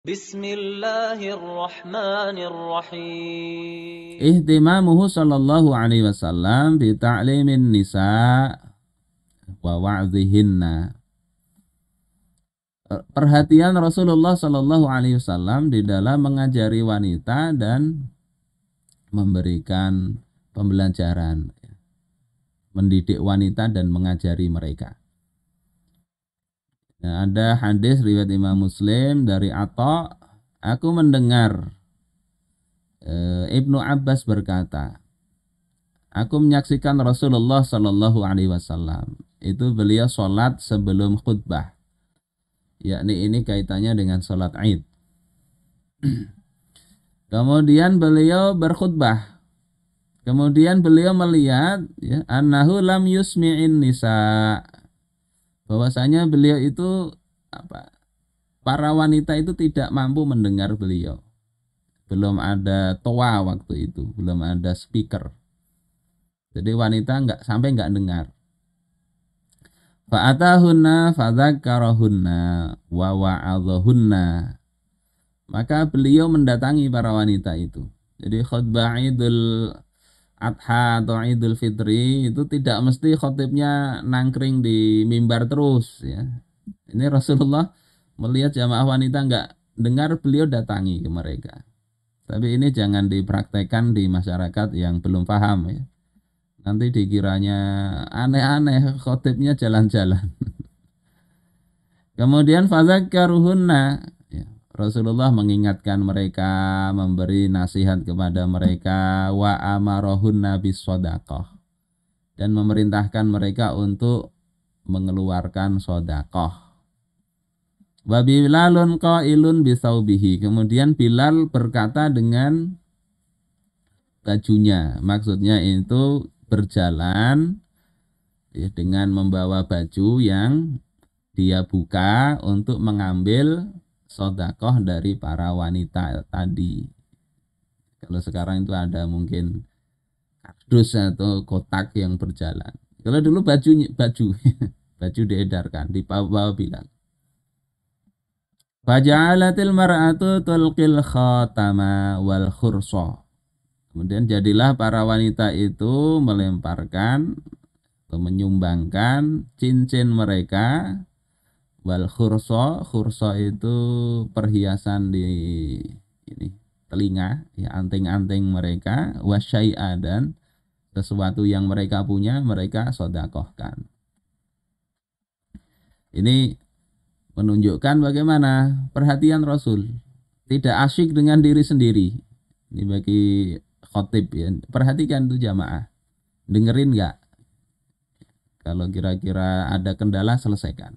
Bismillahirrahmanirrahim. Ihtimamuhu sallallahu alaihi wasallam bi ta'limin nisa wa wa'dhihinna. Perhatian Rasulullah sallallahu alaihi wasallam di dalam mengajari wanita dan memberikan pembelajaran, mendidik wanita dan mengajari mereka. Nah, ada hadis riwayat Imam Muslim dari Atha, aku mendengar Ibnu Abbas berkata, aku menyaksikan Rasulullah Shallallahu Alaihi Wasallam. Itu beliau sholat sebelum khutbah. Yakni ini kaitannya dengan sholat Id. Kemudian beliau berkhutbah. Kemudian beliau melihat ya, annahu lam yusmi'in nisa. Bahwasanya beliau itu para wanita itu tidak mampu mendengar beliau. Belum ada toa waktu itu, belum ada speaker. Jadi wanita sampai dengar. Fa'atahunna fadzakkarahunna wa wa'adhahunna. Maka beliau mendatangi para wanita itu. Jadi khutbah Idul Adha atau Idul Fitri itu tidak mesti khotibnya nangkring di mimbar terus ya. Ini Rasulullah melihat jamaah wanita enggak dengar, beliau datangi ke mereka. Tapi ini jangan dipraktekkan di masyarakat yang belum paham ya. Nanti dikiranya aneh-aneh, khotibnya jalan-jalan. Kemudian fadzakkaruhunna, ya, Rasulullah mengingatkan mereka, memberi nasihat kepada mereka, wa amarahunna bis-shadaqah, dan memerintahkan mereka untuk mengeluarkan sedekah. Wa Bilalun qailun bisaubihi, kemudian Bilal berkata dengan bajunya, maksudnya itu berjalan ya, dengan membawa baju yang dia buka untuk mengambil sedekah dari para wanita tadi. Kalau sekarang itu ada mungkin kardus atau kotak yang berjalan. Kalau dulu baju baju diedarkan di bawah Bilal. Faja'alatil mar'atu tulqil khatama wal khursa. Kemudian jadilah para wanita itu melemparkan atau menyumbangkan cincin mereka, wal khursa. Khursa itu perhiasan di ini telinga, ya, anting-anting mereka, wasyai'a, dan sesuatu yang mereka punya mereka sedekahkan. Ini menunjukkan bagaimana perhatian Rasul, tidak asyik dengan diri sendiri. Ini bagi khotib ya, perhatikan tuh jamaah, dengerin nggak? Kalau kira-kira ada kendala, selesaikan.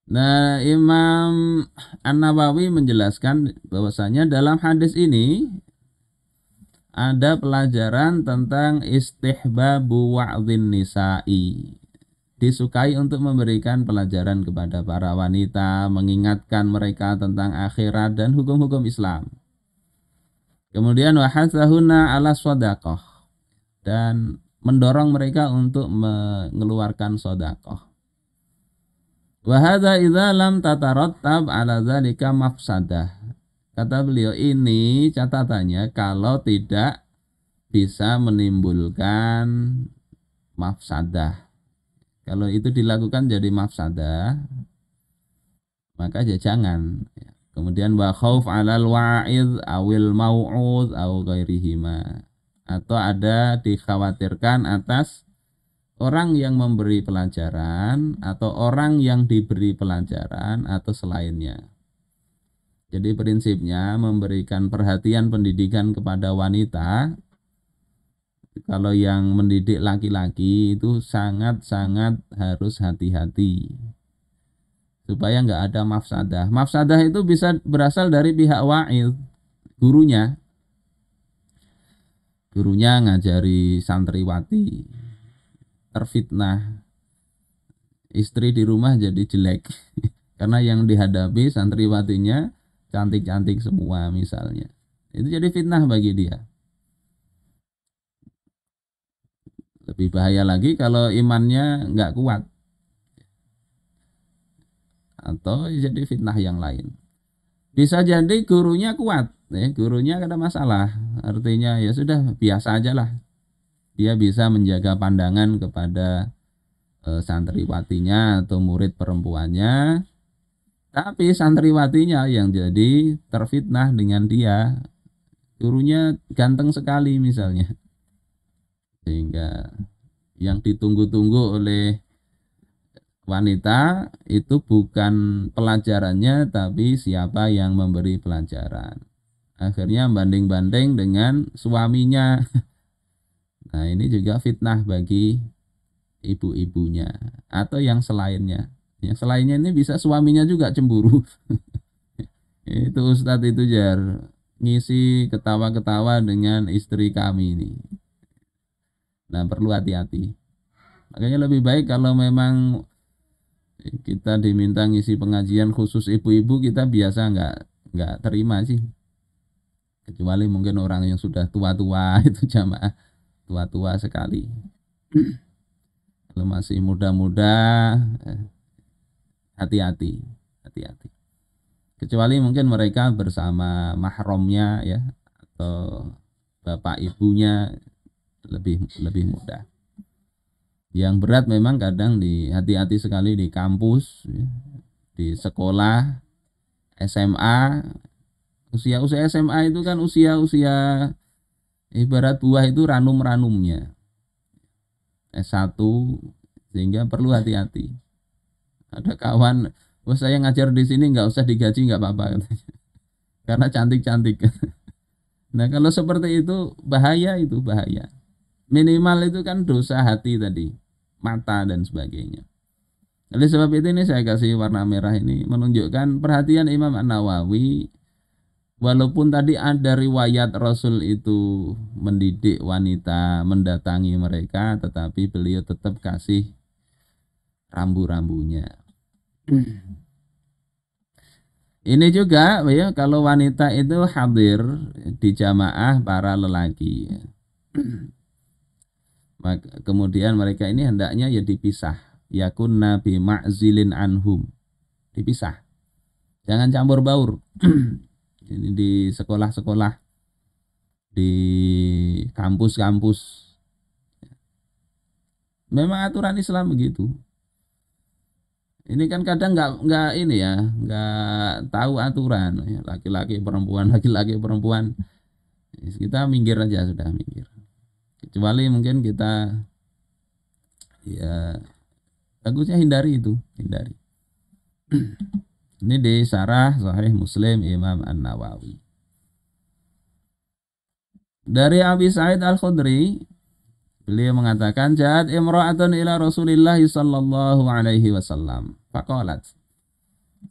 Nah, Imam An-Nawawi menjelaskan bahwasanya dalam hadis ini ada pelajaran tentang istihbabu wa'dhin nisa'i. Disukai untuk memberikan pelajaran kepada para wanita, mengingatkan mereka tentang akhirat dan hukum-hukum Islam. Kemudian wahasahuna ala shadaqah, dan mendorong mereka untuk mengeluarkan sedekah. Wa hadza idza lam tatarattab ala dzalika mafsadah. Kata beliau, ini catatannya kalau tidak bisa menimbulkan mafsadah. Kalau itu dilakukan jadi mafsadah, maka ya jangan. Kemudian wa khauf 'alal wa'id awil mau'ud aw ghairihima, atau ada dikhawatirkan atas orang yang memberi pelajaran atau orang yang diberi pelajaran atau selainnya. Jadi prinsipnya memberikan perhatian pendidikan kepada wanita, kalau yang mendidik laki-laki itu sangat-sangat harus hati-hati supaya nggak ada mafsadah. Mafsadah itu bisa berasal dari pihak wa'id, gurunya. Gurunya ngajari santriwati, terfitnah, istri di rumah jadi jelek karena yang dihadapi santriwatinya cantik-cantik semua misalnya. Itu jadi fitnah bagi dia. Lebih bahaya lagi kalau imannya nggak kuat. atau jadi fitnah yang lain. Bisa jadi gurunya kuat, gurunya ada masalah, artinya ya sudah biasa aja lah. Dia bisa menjaga pandangan kepada santriwatinya atau murid perempuannya, tapi santriwatinya yang jadi terfitnah dengan dia. Gurunya ganteng sekali misalnya, sehingga yang ditunggu-tunggu oleh wanita itu bukan pelajarannya tapi siapa yang memberi pelajaran. Akhirnya banding-banding dengan suaminya. Nah, ini juga fitnah bagi ibu-ibunya atau yang selainnya. Yang selainnya ini bisa suaminya juga cemburu. Itu Ustadz itu jar ngisi ketawa-ketawa dengan istri kami ini. Nah, perlu hati-hati. Makanya lebih baik kalau memang kita diminta ngisi pengajian khusus ibu-ibu, kita biasa nggak terima sih. Kecuali mungkin orang yang sudah tua-tua itu jamaah tua-tua sekali. Kalau masih muda-muda, hati-hati, hati-hati. Kecuali mungkin mereka bersama mahramnya ya, atau bapak ibunya lebih mudah. Yang berat memang kadang hati-hati sekali di kampus, ya, di sekolah, SMA. Usia-usia SMA itu kan usia-usia ibarat buah itu ranum-ranumnya. S1, sehingga perlu hati-hati. Ada kawan, saya ngajar di sini nggak usah digaji nggak apa-apa katanya. Karena cantik-cantik. Nah kalau seperti itu bahaya, itu bahaya. Minimal itu kan dosa hati tadi, mata dan sebagainya. Oleh sebab itu ini saya kasih warna merah ini menunjukkan perhatian Imam An-Nawawi. Walaupun tadi ada riwayat Rasul itu mendidik wanita, mendatangi mereka, tetapi beliau tetap kasih rambu-rambunya. Ini juga ya, kalau wanita itu hadir di jamaah para lelaki. Kemudian mereka ini hendaknya ya dipisah. Yakunna bi ma'zilin anhum. Dipisah. Jangan campur baur. Ini di sekolah-sekolah, di kampus-kampus. Memang aturan Islam begitu. Ini kan kadang nggak ini ya, nggak tahu aturan. Laki-laki perempuan, laki-laki perempuan. Kita minggir aja, sudah minggir. Kecuali mungkin kita ya bagusnya hindari itu, hindari. Ini di Syarah Sahih Muslim Imam An-Nawawi. Dari Abi Sa'id Al-Khudri, beliau mengatakan, "Ja'at imra'atun ila Rasulillah sallallahu alaihi wasallam." Faqalat.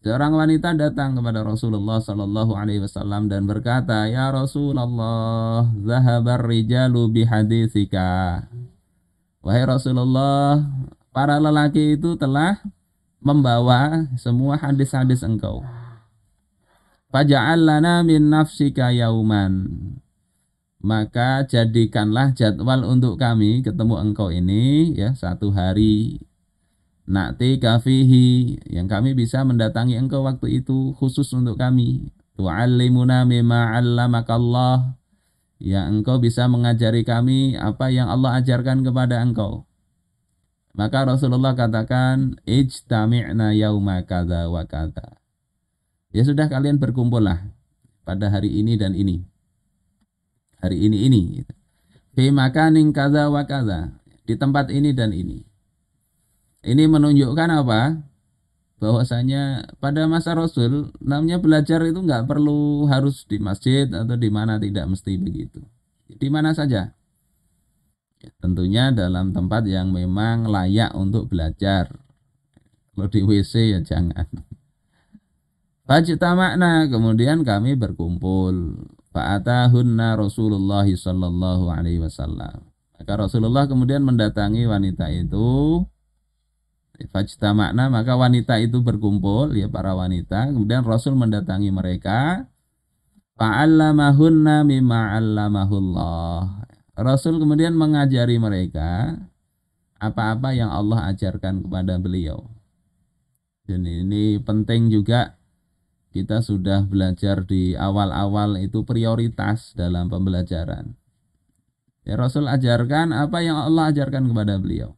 Seorang wanita datang kepada Rasulullah sallallahu alaihi wasallam dan berkata, "Ya Rasulullah, zahabar rijalu bihaditsika." Wahai Rasulullah, para lelaki itu telah membawa semua hadis-hadis engkau. Faja'al lana min nafsika yauman. Maka jadikanlah jadwal untuk kami ketemu engkau ini ya, satu hari. Na'ti kafihi, yang kami bisa mendatangi engkau waktu itu khusus untuk kami. Tu'allimuna mimma 'allamakallah, yang engkau bisa mengajari kami apa yang Allah ajarkan kepada engkau. Maka Rasulullah katakan, ijtami'na yauma kadza wa kadza. Ya sudah, kalian berkumpullah pada hari ini dan ini. Hari ini. Fi makanin kadza wa kadza. Di tempat ini dan ini. Ini menunjukkan apa? Bahwasanya pada masa Rasul, namanya belajar itu nggak perlu harus di masjid atau di mana, tidak mesti begitu. Di mana saja. Ya, tentunya dalam tempat yang memang layak untuk belajar. Kalau di WC ya jangan. Fajtama'na, kemudian kami berkumpul. Fa'atahunna Rasulullah sallallahu alaihi wasallam. Maka Rasulullah kemudian mendatangi wanita itu. Fajtama'na, maka wanita itu berkumpul, ya para wanita. Kemudian Rasul mendatangi mereka. Fa'allamahunna mimma 'allamahullah. Rasul kemudian mengajari mereka apa-apa yang Allah ajarkan kepada beliau. Dan ini penting juga, kita sudah belajar di awal-awal itu prioritas dalam pembelajaran. Ya Rasul ajarkan apa yang Allah ajarkan kepada beliau.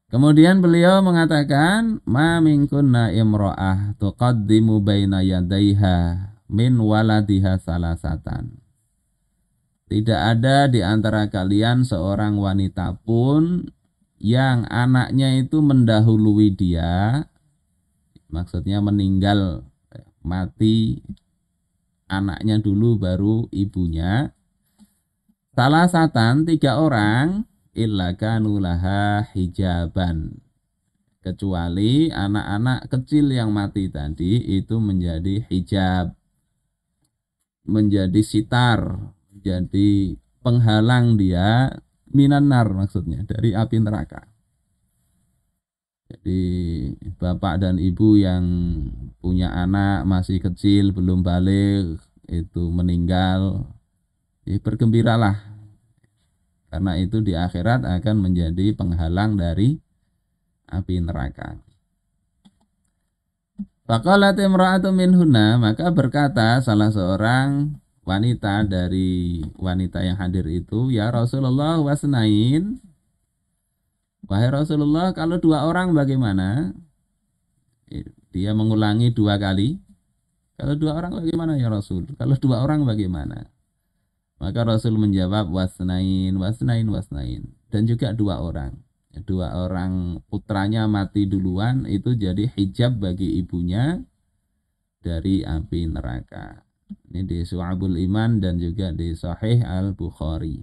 Kemudian beliau mengatakan, ma minkunna imra'ah tuqaddimu baina yadaiha min waladiha salasatan. Tidak ada di antara kalian seorang wanita pun yang anaknya itu mendahului dia, maksudnya meninggal, mati anaknya dulu baru ibunya. Salasatan, 3 orang, illa kanu laha hijaban, kecuali anak-anak kecil yang mati tadi itu menjadi hijab, menjadi sitar, menjadi penghalang dia minan nar, maksudnya dari api neraka. Jadi bapak dan ibu yang punya anak masih kecil belum balik itu meninggal, ya bergembiralah, karena itu di akhirat akan menjadi penghalang dari api neraka. Faqalat imra'atu minhunna, maka berkata salah seorang wanita dari wanita yang hadir itu, ya Rasulullah wasnain, wahai Rasulullah, kalau 2 orang bagaimana? Dia mengulangi 2 kali. Kalau 2 orang bagaimana ya Rasul? Kalau 2 orang bagaimana? Maka Rasul menjawab, wasnain, wasnain, wasnain. Dan juga 2 orang. 2 orang putranya mati duluan, itu jadi hijab bagi ibunya dari api neraka. Ini di Syu'abul Iman dan juga di Sahih Al-Bukhari.